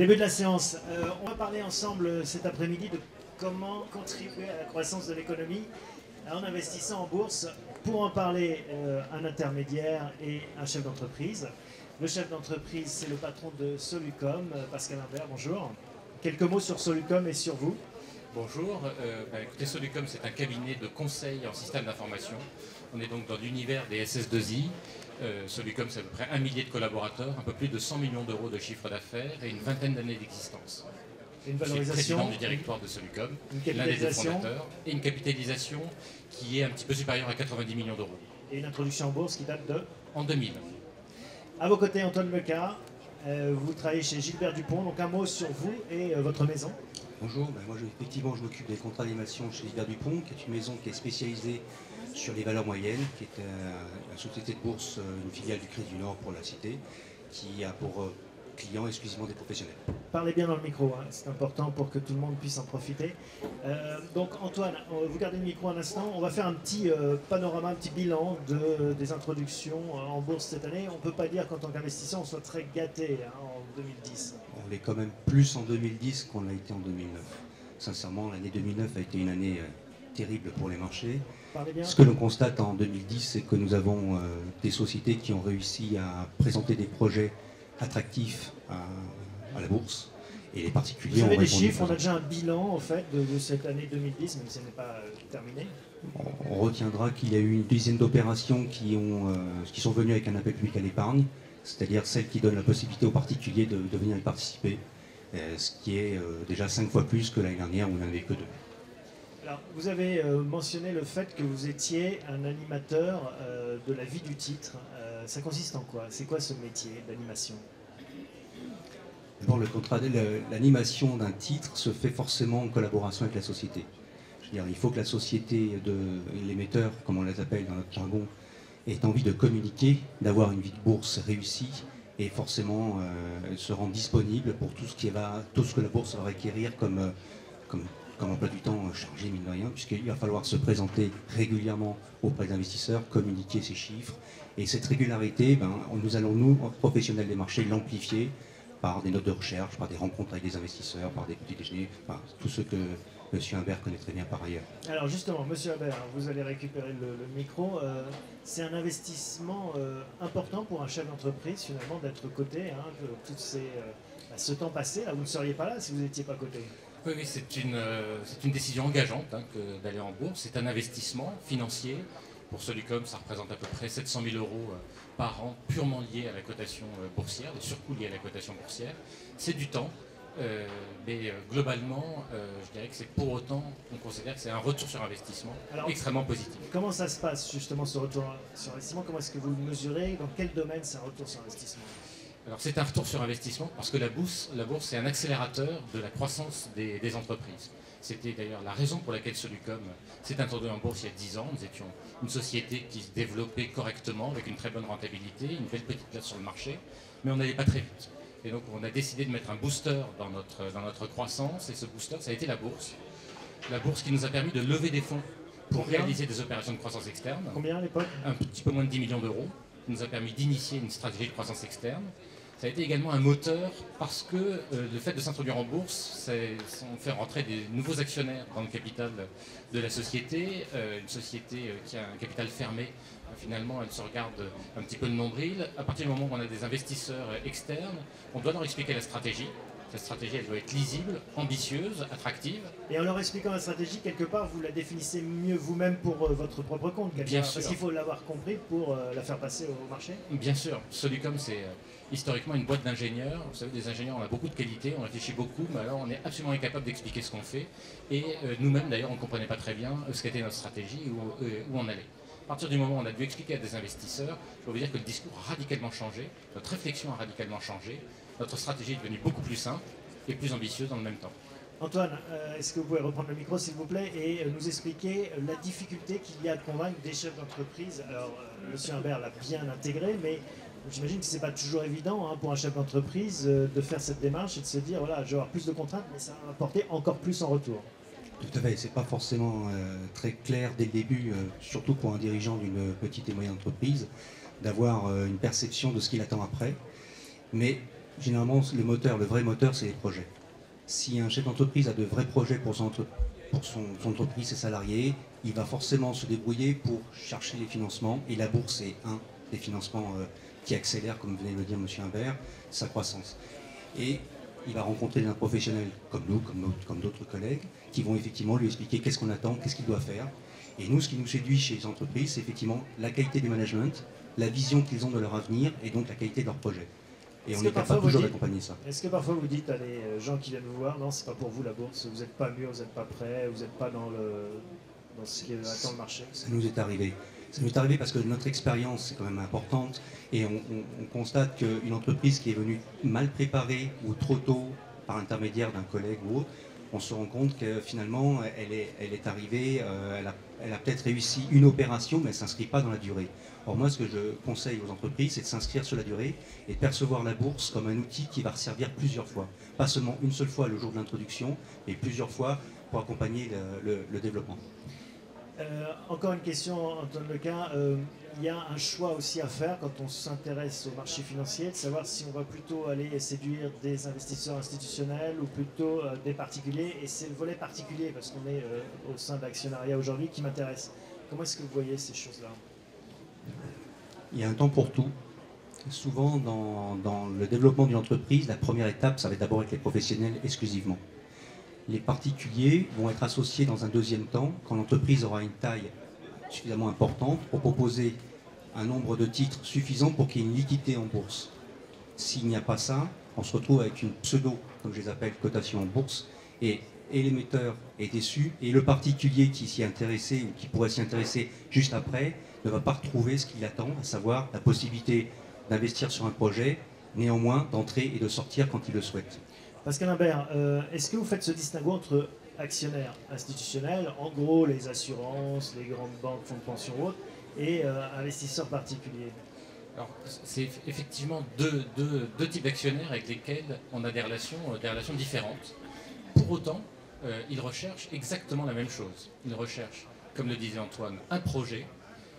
Début de la séance. On va parler ensemble cet après-midi de comment contribuer à la croissance de l'économie en investissant en bourse. Pour en parler, un intermédiaire et un chef d'entreprise. Le chef d'entreprise, c'est le patron de Solucom, Pascal Imbert, bonjour. Quelques mots sur Solucom et sur vous. Bonjour, écoutez, Solucom, c'est un cabinet de conseil en système d'information. On est donc dans l'univers des SS2I. Solucom, c'est à peu près 1 millier de collaborateurs, un peu plus de 100 millions d'euros de chiffre d'affaires et une vingtaine d'années d'existence. Une Je suis valorisation, président du directoire de Solucom, une l'un des deux capitalisation fondateurs, et une capitalisation qui est un petit peu supérieure à 90 millions d'euros. et une introduction en bourse qui date de... En 2000. À vos côtés, Antoine Meca, vous travaillez chez Gilbert Dupont, donc un mot sur vous et votre maison. Bonjour, moi effectivement je m'occupe des contrats d'animation chez Gilbert Dupont, qui est une maison qui est spécialisée sur les valeurs moyennes, qui est une société de bourse, une filiale du Crédit du Nord pour la cité, qui a pour clients exclusivement des professionnels. Parlez bien dans le micro, hein, c'est important pour que tout le monde puisse en profiter. Donc Antoine, vous gardez le micro un instant, on va faire un petit panorama, un petit bilan des introductions en bourse cette année. On ne peut pas dire qu'en tant qu'investisseur on soit très gâté en 2010. On est quand même plus en 2010 qu'on l'a été en 2009. Sincèrement, l'année 2009 a été une année terrible pour les marchés. Parlez bien. Ce que l'on constate en 2010, c'est que nous avons des sociétés qui ont réussi à présenter des projets attractifs à la bourse. Et les particuliers Vous avez ont des répondu chiffres, on a présent. déjà un bilan en fait de cette année 2010, même si ce n'est pas terminé. On retiendra qu'il y a eu une dizaine d'opérations qui sont venues avec un appel public à l'épargne, c'est-à-dire celles qui donnent la possibilité aux particuliers de venir y participer, ce qui est déjà 5 fois plus que l'année dernière où il n'y en avait que 2. Alors, vous avez mentionné le fait que vous étiez un animateur de la vie du titre. Ça consiste en quoi? C'est quoi ce métier d'animation? D'abord, l'animation d'un titre se fait forcément en collaboration avec la société. Je veux dire, il faut que la société de l'émetteur, comme on les appelle dans notre jargon, ait envie de communiquer, d'avoir une vie de bourse réussie et forcément se rendre disponible pour tout ce que la bourse va requérir comme emploi du temps chargé, mine de rien, puisqu'il va falloir se présenter régulièrement auprès des investisseurs, communiquer ses chiffres. Et cette régularité, nous allons, nous, professionnels des marchés, l'amplifier par des notes de recherche, par des rencontres avec des investisseurs, par des petits déjeuners, enfin, tout ce que M. Imbert connaît très bien par ailleurs. Alors justement, Monsieur Imbert, vous allez récupérer le micro. C'est un investissement important pour un chef d'entreprise, finalement, d'être coté. Tout ce temps passé, là, vous ne seriez pas là si vous n'étiez pas coté. Oui, c'est une décision engageante d'aller en bourse. C'est un investissement financier. Pour Solucom, ça représente à peu près 700 000 euros par an, purement liés à la cotation boursière, des surcoûts liés à la cotation boursière. C'est du temps, mais globalement, je dirais que c'est pour autant qu'on considère que c'est un retour sur investissement extrêmement positif. Comment ça se passe justement ce retour sur investissement? Comment est-ce que vous le mesurez? Dans quel domaine c'est un retour sur investissement? Alors c'est un retour sur investissement parce que la bourse c'est un accélérateur de la croissance des entreprises. C'était d'ailleurs la raison pour laquelle Solucom s'est introduit en bourse il y a 10 ans. Nous étions une société qui se développait correctement, avec une très bonne rentabilité, une belle petite place sur le marché, mais on n'allait pas très vite. Et donc on a décidé de mettre un booster dans notre croissance, et ce booster, ça a été la bourse. La bourse qui nous a permis de lever des fonds pour réaliser des opérations de croissance externe. Combien à l'époque? Un petit peu moins de 10 millions d'euros, qui nous a permis d'initier une stratégie de croissance externe. Ça a été également un moteur parce que le fait de s'introduire en bourse, on fait rentrer des nouveaux actionnaires dans le capital de la société. Une société qui a un capital fermé, finalement, elle se regarde un petit peu le nombril. À partir du moment où on a des investisseurs externes, on doit leur expliquer la stratégie. Cette stratégie, elle doit être lisible, ambitieuse, attractive. Et en leur expliquant la stratégie, quelque part, vous la définissez mieux vous-même pour votre propre compte, Bien sûr. Parce qu'il faut l'avoir compris pour la faire passer au marché. Bien sûr. Solucom, c'est historiquement une boîte d'ingénieurs. Vous savez, des ingénieurs, on a beaucoup de qualités, on réfléchit beaucoup, mais alors on est absolument incapable d'expliquer ce qu'on fait. Et nous-mêmes, d'ailleurs, on ne comprenait pas très bien ce qu'était notre stratégie ou où on allait. À partir du moment où on a dû expliquer à des investisseurs, je peux vous dire que le discours a radicalement changé, notre réflexion a radicalement changé, notre stratégie est devenue beaucoup plus simple et plus ambitieuse dans le même temps. Antoine, est-ce que vous pouvez reprendre le micro, s'il vous plaît, et nous expliquer la difficulté qu'il y a à convaincre des chefs d'entreprise? Alors, M. Imbert l'a bien intégré, mais j'imagine que ce n'est pas toujours évident pour un chef d'entreprise de faire cette démarche et de se dire, voilà, je vais avoir plus de contraintes, mais ça va m'apporter encore plus en retour. Tout à fait, c'est pas forcément très clair dès le début, surtout pour un dirigeant d'une petite et moyenne entreprise, d'avoir une perception de ce qu'il attend après. Mais Généralement, le vrai moteur, c'est les projets. Si un chef d'entreprise a de vrais projets pour son entreprise, ses salariés, il va forcément se débrouiller pour chercher les financements. Et la bourse est un des financements qui accélère, comme venait de le dire M. Imbert, sa croissance. Et il va rencontrer des professionnels comme nous, comme d'autres collègues, qui vont effectivement lui expliquer qu'est-ce qu'on attend, qu'est-ce qu'il doit faire. Et nous, ce qui nous séduit chez les entreprises, c'est effectivement la qualité du management, la vision qu'ils ont de leur avenir et donc la qualité de leur projet. Et on est capable toujours d'accompagner ça. Est-ce que parfois vous dites à des gens qui viennent vous voir, non, c'est pas pour vous la bourse, vous n'êtes pas mûr, vous n'êtes pas prêt, vous n'êtes pas dans ce qui attend le marché? Ça nous est arrivé. Ça nous est arrivé parce que notre expérience est quand même importante et on constate qu'une entreprise qui est venue mal préparée ou trop tôt par l'intermédiaire d'un collègue ou autre, on se rend compte que finalement elle est arrivée, elle a peut-être réussi une opération mais elle ne s'inscrit pas dans la durée. Or moi ce que je conseille aux entreprises c'est de s'inscrire sur la durée et de percevoir la bourse comme un outil qui va servir plusieurs fois. Pas seulement une seule fois le jour de l'introduction, mais plusieurs fois pour accompagner le développement. Encore une question, Antoine Lequin. Il y a un choix aussi à faire quand on s'intéresse au marché financier, de savoir si on va plutôt aller séduire des investisseurs institutionnels ou plutôt des particuliers. Et c'est le volet particulier, parce qu'on est au sein de l'actionnariat aujourd'hui, qui m'intéresse. Comment est-ce que vous voyez ces choses-là? Il y a un temps pour tout. Souvent, dans le développement d'une entreprise, la première étape, ça va être d'abord avec les professionnels exclusivement. Les particuliers vont être associés dans un deuxième temps, quand l'entreprise aura une taille suffisamment importante pour proposer un nombre de titres suffisant pour qu'il y ait une liquidité en bourse. S'il n'y a pas ça, on se retrouve avec une pseudo, comme je les appelle, cotation en bourse, et l'émetteur est déçu, et le particulier qui s'y est intéressé ou qui pourrait s'y intéresser juste après ne va pas retrouver ce qu'il attend, à savoir la possibilité d'investir sur un projet, néanmoins d'entrer et de sortir quand il le souhaite. Pascal Imbert, est-ce que vous faites ce distinguo entre actionnaires institutionnels, en gros les assurances, les grandes banques, fonds de pension ou autres, et investisseurs particuliers? Alors, c'est effectivement deux types d'actionnaires avec lesquels on a des relations différentes. Pour autant, ils recherchent exactement la même chose. Ils recherchent, comme le disait Antoine, un projet.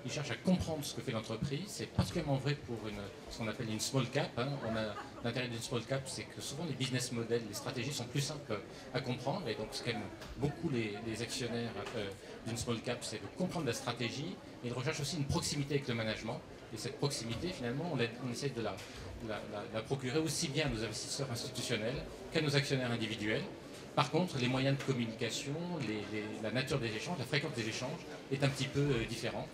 Ils cherchent à comprendre ce que fait l'entreprise. C'est particulièrement vrai pour ce qu'on appelle une small cap. L'intérêt d'une small cap, c'est que souvent les business models, les stratégies sont plus simples à comprendre. Et donc, ce qu'aiment beaucoup les actionnaires d'une small cap, c'est de comprendre la stratégie. Et ils recherchent aussi une proximité avec le management. Et cette proximité, finalement, on essaie de la procurer aussi bien à nos investisseurs institutionnels qu'à nos actionnaires individuels. Par contre, les moyens de communication, la nature des échanges, la fréquence des échanges est un petit peu différente.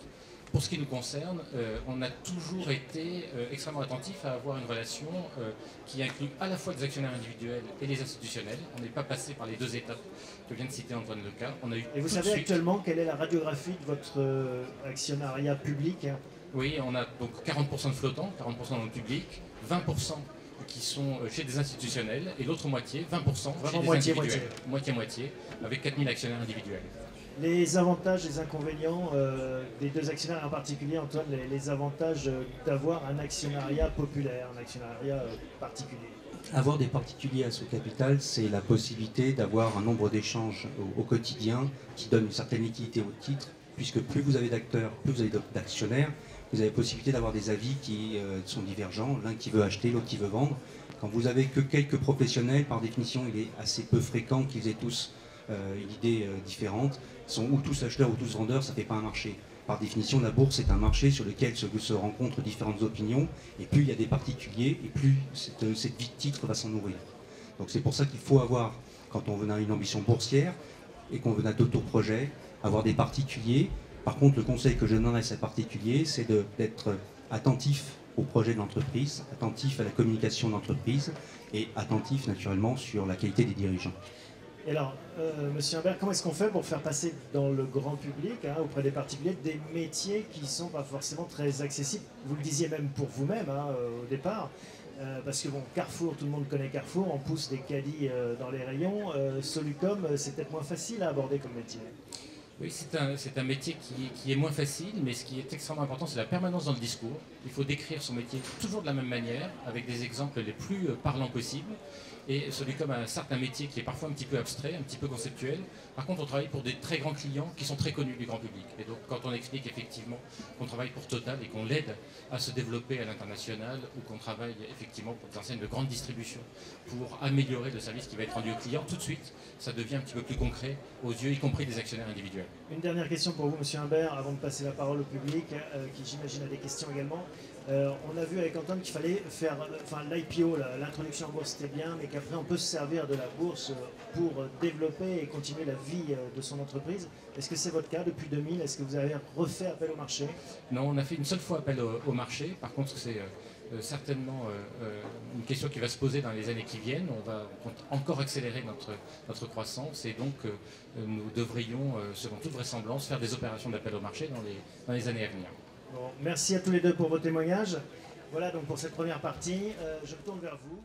Pour ce qui nous concerne, on a toujours été extrêmement attentifs à avoir une relation qui inclut à la fois les actionnaires individuels et les institutionnels. On n'est pas passé par les deux étapes que vient de citer Antoine Lequin. Et vous savez actuellement quelle est la radiographie de votre actionnariat public? Oui, on a donc 40% de flottants, 40% dans le public, 20% qui sont chez des institutionnels et l'autre moitié, 20% chez des individuels. Moitié-moitié, avec 4000 actionnaires individuels. Les avantages et les inconvénients des deux actionnaires, en particulier, Antoine, les avantages d'avoir un actionnariat populaire, un actionnariat particulier. Avoir des particuliers à son capital, c'est la possibilité d'avoir un nombre d'échanges au quotidien qui donne une certaine liquidité au titre, puisque plus vous avez d'acteurs, plus vous avez d'actionnaires, vous avez la possibilité d'avoir des avis qui sont divergents, l'un qui veut acheter, l'autre qui veut vendre. Quand vous avez que quelques professionnels, par définition, il est assez peu fréquent qu'ils aient tous une idée différente. Ils sont ou tous acheteurs ou tous vendeurs, ça ne fait pas un marché. Par définition, la bourse est un marché sur lequel se rencontrent différentes opinions, et plus il y a des particuliers, et plus cette vie de titre va s'en nourrir. Donc c'est pour ça qu'il faut avoir, quand on veut une ambition boursière, et qu'on veut d'autres projets, avoir des particuliers. Par contre, le conseil que je donnerais à ces particuliers, c'est d'être attentif au projet de l'entreprise, attentif à la communication de l'entreprise, et attentif naturellement sur la qualité des dirigeants. Et alors, Monsieur Imbert, comment est-ce qu'on fait pour faire passer dans le grand public, auprès des particuliers, des métiers qui ne sont pas forcément très accessibles? Vous le disiez même pour vous-même au départ, parce que bon, Carrefour, tout le monde connaît Carrefour, on pousse des caddies dans les rayons. Solucom, c'est peut-être moins facile à aborder comme métier. Oui, c'est un métier qui est moins facile, mais ce qui est extrêmement important, c'est la permanence dans le discours. Il faut décrire son métier toujours de la même manière, avec des exemples les plus parlants possibles. Et Solucom a certes un métier qui est parfois un petit peu abstrait, un petit peu conceptuel. Par contre, on travaille pour des très grands clients qui sont très connus du grand public. Et donc, quand on explique effectivement qu'on travaille pour Total et qu'on l'aide à se développer à l'international, ou qu'on travaille effectivement pour des enseignes de grande distribution pour améliorer le service qui va être rendu au client, tout de suite, ça devient un petit peu plus concret aux yeux, y compris des actionnaires individuels. Une dernière question pour vous, Monsieur Humbert, avant de passer la parole au public, qui j'imagine a des questions également. On a vu avec Antoine qu'il fallait faire, l'IPO, l'introduction en bourse c'était bien, mais qu'après on peut se servir de la bourse pour développer et continuer la vie de son entreprise. Est-ce que c'est votre cas depuis 2000? Est-ce que vous avez refait appel au marché? Non, on a fait une seule fois appel au marché. Par contre, c'est certainement une question qui va se poser dans les années qui viennent. On va encore accélérer notre croissance et donc nous devrions, selon toute vraisemblance, faire des opérations d'appel au marché dans les années à venir. Bon, merci à tous les deux pour vos témoignages. Voilà donc pour cette première partie. Je me tourne vers vous.